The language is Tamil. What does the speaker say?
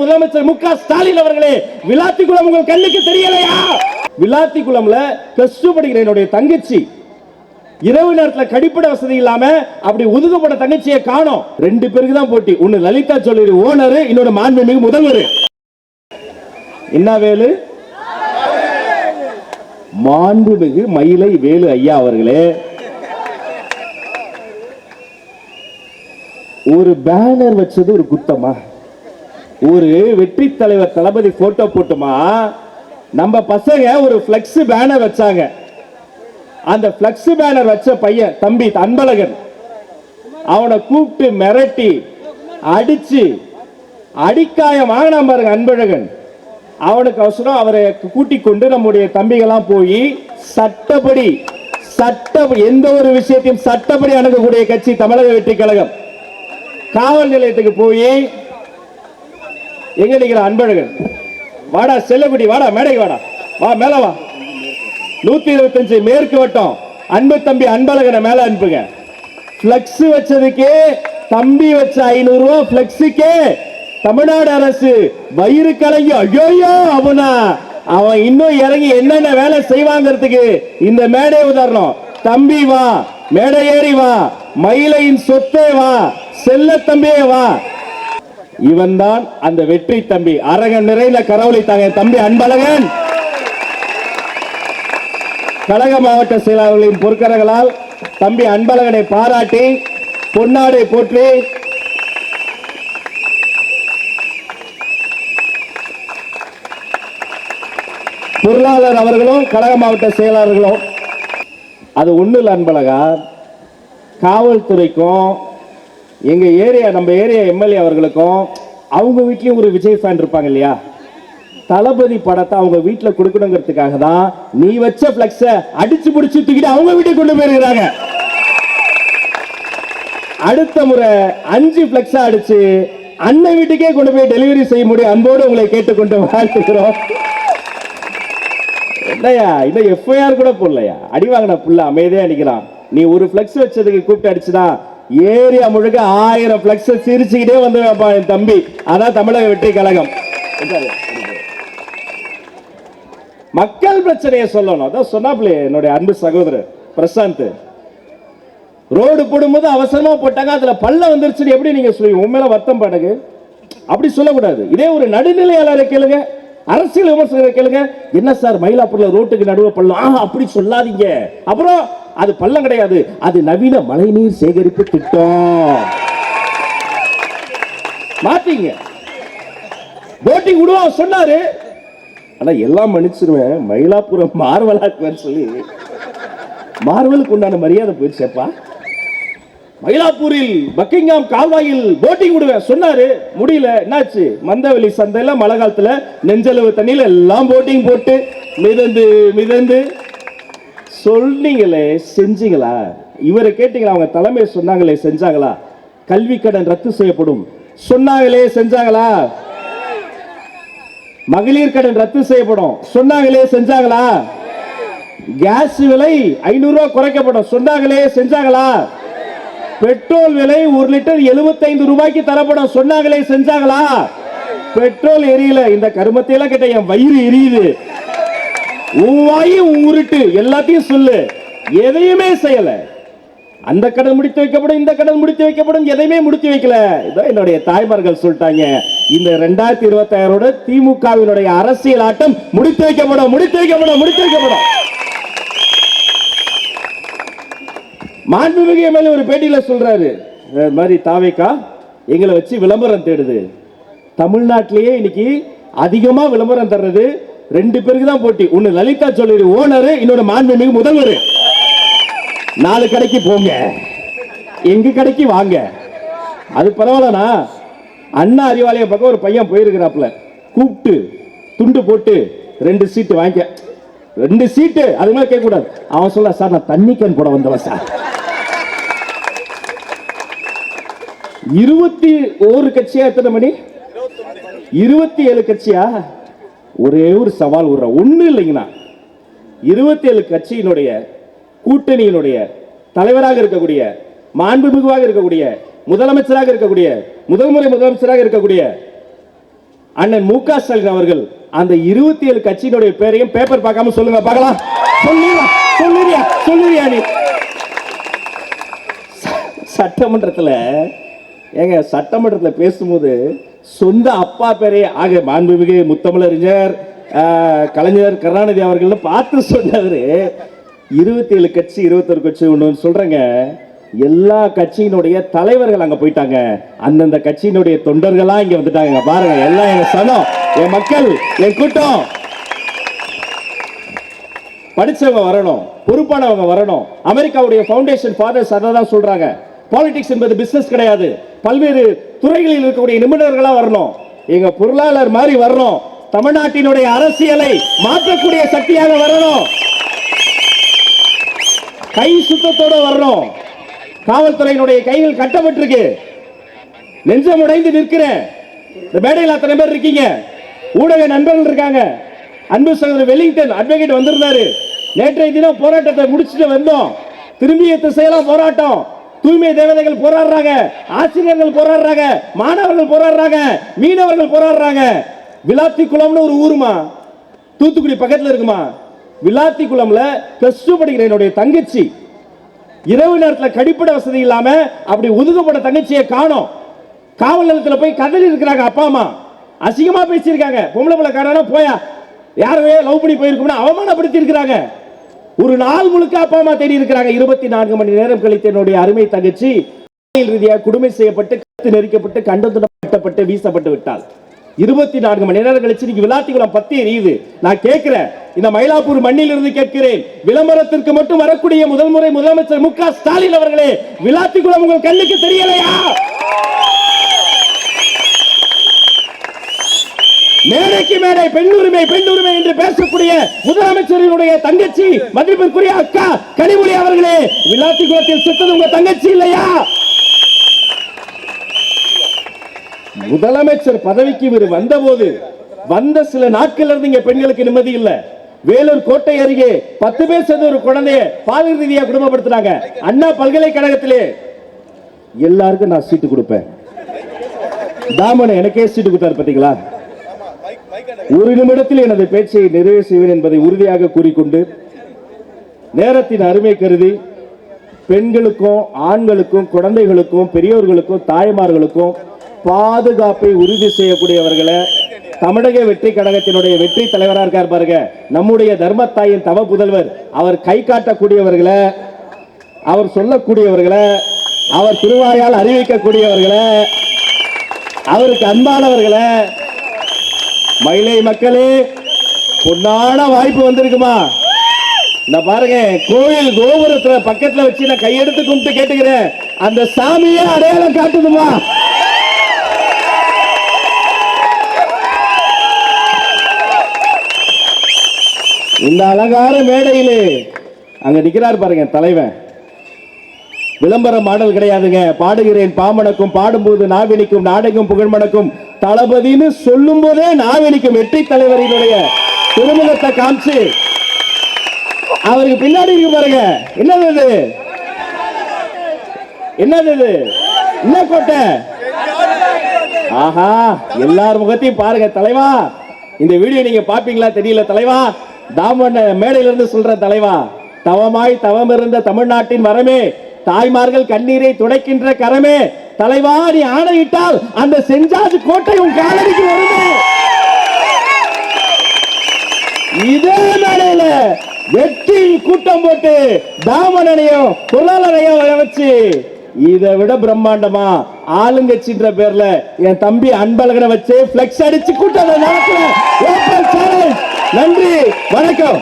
முதலமைச்சர் மு.க. ஸ்டாலின் அவர்களே, விளாத்திக்குளம் உங்கள் கண்ணுக்கு தெரியலையா? விளாத்திக்குளம்ல பிளஸ் 2 படிக்கிற என்னுடைய தங்கச்சி இரவு நேரத்தில் கடிப்பட வசதி இல்லாம அப்படி ஒதுக்கப்பட்ட தங்கச்சியை காணோம். 2 பேருக்கு தான் போட்டி. ஒன்னு லலிதா ஜுவல்லரி ஓனர், இன்னொரு மாண்புமிகு முதல்வர். என்ன வேலு? மாண்புமிகு மயிலை வேலு ஐயா அவர்களே, ஒரு பேனர் வச்சது ஒரு குத்தமா? ஒரு வெற்றி தலைவர் தளபதி போட்டோ போட்டுமா? நம்ம பசங்க ஒரு பிளக்ஸ் பேனர் வச்சாங்க. அந்த பிளக்ஸ் பேனர் வச்ச பையன் தம்பி அன்பழகன், அவனை கூப்பிட்டு மிரட்டி அடிச்சு அடிக்காயம் வாங்கினா பாருங்க அன்பழகன். அவனுக்கு அவசரம் அவரை கூட்டிக் கொண்டு நம்முடைய தம்பிகளாம் போய் சட்டப்படி எந்த ஒரு விஷயத்தையும் சட்டப்படி அணுகக்கூடிய கட்சி தமிழக வெற்றி கழகம். காவல் நிலையத்துக்கு போய் எங்க நிக்கிற அன்பழகன், வாடா செல்லகுடி, வாடா மேடைக்கு, வாடா வா மேல வா. 125 மேற்கு வட்டம் அன்பு தம்பி அன்பழகனை மேல அனுப்புங்க. பிளக்ஸ் வச்சதுக்கே தம்பி வச்ச 500 ரூபாய் பிளக்ஸுக்கே தமிழ்நாடு அரசு வயிறு கலங்கி ஐயோ அவனா அவன் இன்னும் இறங்கி என்னென்ன வேலை செய்வாங்கிறதுக்கு இந்த மேடை உதாரணம். தம்பி வா, மேடை ஏறி வா, மயிலையின் சொத்தே வா, செல்ல தம்பியே வா. இவன் தான் அந்த வெற்றி தம்பி. அரகன் நிறைந்த கரவொலி தாங்க தம்பி அன்பழகன். கழக மாவட்ட செயலாளர்களின் பொற்கரங்களால் தம்பி அன்பழகனை பாராட்டி பொன்னாடை போற்றி பொருளாளர் அவர்களும் கழக மாவட்ட செயலாளர்களும், அது ஒண்ணு இல்ல அன்பழகா, காவல்துறைக்கும் எங்க ஏரியா நம்ம ஏரியா எம்எல்ஏ அவர்களுக்கும் அவங்க வீட்லயும் ஒரு விஜய் ஃபேன் இருப்பாங்க இல்லையா, தளபதி படத்தை அவங்க வீட்டில் கொடுக்கணுங்கிறதுக்காக தான் நீ வச்ச பிளக்ஸ அடிச்சு பிடிச்சு தூக்கிட்டு அவங்க வீட்டுக்கு கொண்டு போயிருக்கிறாங்க. அடுத்த முறை 5 பிளக்ஸா அடிச்சு அண்ணன் வீட்டுக்கே கொண்டு போய் டெலிவரி செய்ய முடியும். அன்போடு உங்களை கேட்டுக்கொண்டு வாழ்த்துக்கிறோம். என்னையா இன்னும் எஃப்ஐஆர் கூட போடலையா? அடி வாங்கின புள்ள அமைதியா நிக்கிறான். நீ ஒரு பிளக்ஸ் வச்சதுக்கு கூப்பிட்டு அடிச்சுனா ஏரியா முழுக்க 1000 பிளக்ஸ் சிரிச்சுக்கிட்டே வந்து என் தம்பி. அதான் தமிழக வெற்றி கழகம். மக்கள் பிரச்சனையை சொல்லணும். அதான் சொன்னாப்ல என்னுடைய அன்பு சகோதரர் பிரசாந்த், ரோடு போடும்போது அவசரமா போட்டாங்க, அதுல பள்ளம் வந்துருச்சு எப்படி நீங்க சொல்லுவீங்க? உண்மையில வருத்தம் பாடுங்க, அப்படி சொல்லக்கூடாது. இதே ஒரு நடுநிலையாளரை கேளுங்க, அரசியல் விமர்சகரை கேளுங்க, என்ன சார் மயிலாப்பூர்ல ரோட்டுக்கு நடுவே பள்ளம், அப்படி சொல்லாதீங்க. அப்புறம் அது பள்ளம் கிடையாது, அது நவீன மழைநீர் சேகரிப்பு திட்டம். மாத்தீங்க. போட்டிங் விடுவோம் சொன்னாரு, ஆனா எல்லாம் மன்னிச்சிருவேன், மயிலாப்புரம் மார்வலாக்குவேன்னு சொல்லி மார்வலுக்கு உண்டான மரியாதை போயிடுச்சேப்பா. மயிலாப்பூரில் பக்கிங்ஹாம் கால்வாயில் போட்டிங் விடுவேன் சொன்னாரு, முடியல. என்னாச்சு? மந்தவெளி சந்தையில மழை காலத்துல நெஞ்சளவு தண்ணியில எல்லாம் போட்டிங் போட்டு மிதந்து மிதந்து சொன்னீங்களே, செஞ்சீங்களா? இவரை கேட்டீங்களா? அவங்க தலைமை சொன்னாங்களே, செஞ்சாங்களா? கல்வி கடன் ரத்து செய்யப்படும் சொன்னாங்களே, செஞ்சாங்களா? மகளிர் கடன் ரத்து செய்யப்படும் சொன்னாங்களே, செஞ்சாங்களா? கேஸ் விலை 500 ரூபாய் குறைக்கப்படும் சொன்னாங்களே, செஞ்சாங்களா? பெட்ரோல் விலை 1 லிட்டர் 75 ரூபாய்க்கு தரப்படும் சொன்னாங்களே, செஞ்சாங்களா? பெட்ரோல் எரியல. இந்த கருமத்தையெல்லாம் கேட்ட என் வயிறு எரியுது. உன் உருட்டு எல்லாத்தையும் சொல்லு, எதையுமே செய்யல. அந்த கடன் முடித்து வைக்கப்படும், இந்த கடன் முடித்து வைக்கப்படும், எதையுமே முடித்து வைக்கல. இதான் என்னுடைய தாய்மார்கள் சொல்லிட்டாங்க. இந்த 2026 திமுகவினுடைய அரசியல் ஆட்டம் முடித்து வைக்கப்படும், முடித்து வைக்கப்படும், முடித்து வைக்கப்படும். மாண்புமிகு எம்எல்ஏ ஒரு பேட்டியில சொல்றாரு, இந்த மாதிரி தாவேகா எங்களை வச்சு விளம்பரம் தேடுது. தமிழ்நாட்டிலேயே இன்னைக்கு அதிகமா விளம்பரம் தர்றது 2 பேருக்கு தான் போட்டி. ஒன்னு லலிதா ஜுவல்லரி ஓனர், இன்னொரு மாண்புமிகு முதல்வர். 4 கடைக்கு போங்க, எங்க கடைக்கு வாங்க. அது பரவாயில்லனா, அண்ணா அறிவாலயம் பக்கம் ஒரு பையன் போயிருக்கிறாப்ல, கூப்பிட்டு துண்டு போட்டு 2 சீட்டு வாங்கிக்க, 2 சீட்டு அது மாதிரி கேட்க கூடாது. அவன் சொல்ல, சார் நான் தண்ணி கேன் போட வந்தவன் சார். 21 கட்சியா? எத்தனை மணி? 27 கட்சியா? ஒரே ஒரு சவால் விடுற, ஒண்ணு இல்லைங்கண்ணா, 27 கட்சியினுடைய கூட்டணியினுடைய தலைவராக இருக்கக்கூடிய, மாண்புமிகுவாக இருக்கக்கூடிய, முதலமைச்சராக இருக்கக்கூடிய, முதல் முறை முதலமைச்சராக இருக்கக்கூடிய அண்ணன் மு.க. ஸ்டாலின் அவர்கள் அந்த 27 கட்சியினுடைய பேரையும் பேப்பர் பார்க்காம சொல்லுங்க பார்க்கலாம். சொல்லுறியா நீ? சட்டமன்றத்தில் பேசும்போது சொந்த அப்பா பேரே ஆக மாண்புமிகு முத்தமிழறிஞர் கலைஞர் கருணாநிதி அவர்கள் பார்த்து சொன்னவர் 27 கட்சி 21 கட்சி ஒன்று சொல்றேங்க. எல்லா கட்சியினுடைய தலைவர்கள் அங்க போயிட்டாங்க, அந்தந்த கட்சியினுடைய தொண்டர்களா இங்க வந்துட்டாங்க. பாருங்க, எல்லாம் எங்க சனம், என் மக்கள், என் கூட்டம். படிச்சவங்க வரணும், பொறுப்பானவங்க வரணும். அமெரிக்காவுடைய ஃபவுண்டேஷன் ஃபாதர்ஸ் அதை தான் சொல்றாங்க. பாலிடிக்ஸ் என்பது பிசினஸ் கிடையாது. பல்வேறு துறைகளில் இருக்கக்கூடிய நிபுணர்களா வரணும். எங்க பொருளாளர் மாதிரி வரணும். தமிழ்நாட்டினுடைய அரசியலை மாற்றக்கூடிய சக்தியாக வரணும். கை சுத்தத்தோட வரணும். காவல்துறையினுடைய கைகள் கட்டப்பட்டிருக்கு. நெஞ்சம் உடைந்து நிற்கிறேன். இந்த மேடையில் அத்தனை பேர் இருக்கீங்க, ஊடக நண்பர்கள் இருக்காங்க. அன்பு சகோதரர் வெலிங்டன் அட்வொகேட் வந்திருந்தாரு. நேற்றைய தினம் போராட்டத்தை முடிச்சுட்டு வந்தோம். திரும்பிய திசையெல்லாம் போராட்டம். தூய்மை தேவதைகள் போராடுறாங்க, ஆசிரியர்கள் போராடுறாங்க, மாணவர்கள் போராடுறாங்க, மீனவர்கள் போராடுறாங்க. விளாத்திக்குளம்னு ஒரு ஊருமா, தூத்துக்குடி பக்கத்தில் இருக்குமா. விளாத்திக்குளம்ல பிளஸ் 2 படிக்கிற என்னுடைய தங்கச்சி இரவு நேரத்தில் கடிப்பட வசதி இல்லாம அப்படி ஒதுக்கப்பட்ட தங்கச்சியை காணோம். காவல் நிலையத்தில் போய் கதறி இருக்கிறாங்க. அப்பா அம்மா அசிங்கமா பேசியிருக்காங்க. பொம்பளை பிள்ளை காணா போயா, யாரவே லவ் பண்ணி போயிருக்கும்னு அவமானப்படுத்தி இருக்கிறாங்க. ஒரு நாள் முழுக்க அப்பா அம்மா தேடி இருக்கிறாங்க. 24 மணி நேரம் கழித்து என்னுடைய அருமை தங்கச்சி ரீதியாக கொடுமை செய்யப்பட்டு, கழுத்து நெரிக்கப்பட்டு, கண்டப்பட்டு வீசப்பட்டு விட்டால் 24 மணி நேரம் கழிச்சு இன்னைக்கு விளாத்திக்குளம் பத்தி எரியுது. நான் கேட்கிறேன், இந்த மயிலாப்பூர் மண்ணில் இருந்து கேட்கிறேன், விளம்பரத்திற்கு மட்டும் வரக்கூடிய முதல் முறை முதலமைச்சர் மு.க. ஸ்டாலின் அவர்களே, விளாத்திக்குளம் உங்கள் கண்ணுக்கு தெரியலையா? மேடைக்கு மேடை பெண்ணுரிமை பெண்ணுரிமை என்று பேசக்கூடிய முதலமைச்சரினுடைய தங்கச்சி மதிப்பிற்குரிய அக்கா கனிமொழி அவர்களே, விளாத்திக்குளத்தில் செத்தது உங்க தங்கச்சி இல்லையா? முதலமைச்சர் பதவிக்கு இவர் வந்தபோது வந்த சில நாட்கள் இருந்து இங்க பெண்களுக்கு நிம்மதி இல்ல. வேலூர் கோட்டை அருகே 10 பேர் சேர்ந்து ஒரு குழந்தைய பாலியல் ரீதியா குடும்பப்படுத்தினாங்க. அண்ணா பல்கலைக்கழகத்திலே எல்லாருக்கும் நான் சீட்டு கொடுப்பேன். தாமன் எனக்கே சீட்டு கொடுத்தாரு பாத்தீங்களா? ஒரு நிமிடத்தில் எனது பேச்சை நிறைவு செய்வேன் என்பதை உறுதியாக கூறிக்கொண்டு, நேரத்தின் அருமை கருதி பெண்களுக்கும் ஆண்களுக்கும் குழந்தைகளுக்கும் பெரியோர்களுக்கும் தாய்மார்களுக்கும் பாதுகாப்பை உறுதி செய்யக்கூடியவர்களை தமிழக வெற்றி கழகத்தினுடைய வெற்றி தலைவராக இருக்கார் பாருங்க, நம்முடைய தர்மத்தாயின் தவ புதல்வர். அவர் கை காட்டக்கூடியவர்களை, அவர் சொல்லக்கூடியவர்களை, அவர் திருவாயால் அறிவிக்கக்கூடியவர்களை, அவருக்கு அன்பானவர்களை, மயிலை மக்களே பொன்னான வாய்ப்பு வந்திருக்குமா? இந்த பாருங்க, கோயில் கோபுரத்துல பக்கத்துல வச்சு நான் கையெடுத்து கும்பிட்டு கேட்டுக்கிறேன், அந்த சாமியே அடையாளம் காட்டுதுமா? இந்த அலங்கார மேடையிலே அங்க நிக்கிறார் பாருங்க தலைவன். விளம்பர மாடல் கிடையாதுங்க. பாடுகிறேன் பாமணக்கும், பாடும்போது நாவினிக்கும், நாடகம் புகழ்மணக்கும், தளபதினு சொல்லும் போதே நாவினிக்கும். வெற்றி தலைவரினுடைய திருமுகத்தை காமிச்சு அவருக்கு பின்னாடி இருக்கு பாருங்க. என்னது என்னது என்ன கோட்டை? ஆஹா, எல்லார் முகத்தையும் பாருங்க தலைவா. இந்த வீடியோ நீங்க பாப்பீங்களா தெரியல தலைவா. தாமன் மேடையிலிருந்து சொல்ற தலைவா, தவமாய் தவம் இருந்த தமிழ்நாட்டின் வரமே, தாய்மார்கள் கண்ணீரை துடைக்கின்ற கரமே, தலைவா நீ ஆணையிட்டால் அந்த செஞ்சாது கோட்டை உன் காலடிக்கு வருமே. இதே மேடையில வெற்றி கூட்டம் போட்டு தாமனையும் பொருளாளரையும் வச்சு இதை விட பிரம்மாண்டமா ஆளுங்கட்சின்ற பேர்ல என் தம்பி அன்பழகனை வச்சு பிளெக்ஸ் அடிச்சு கூட்டம் நடத்துல. நன்றி, வணக்கம்.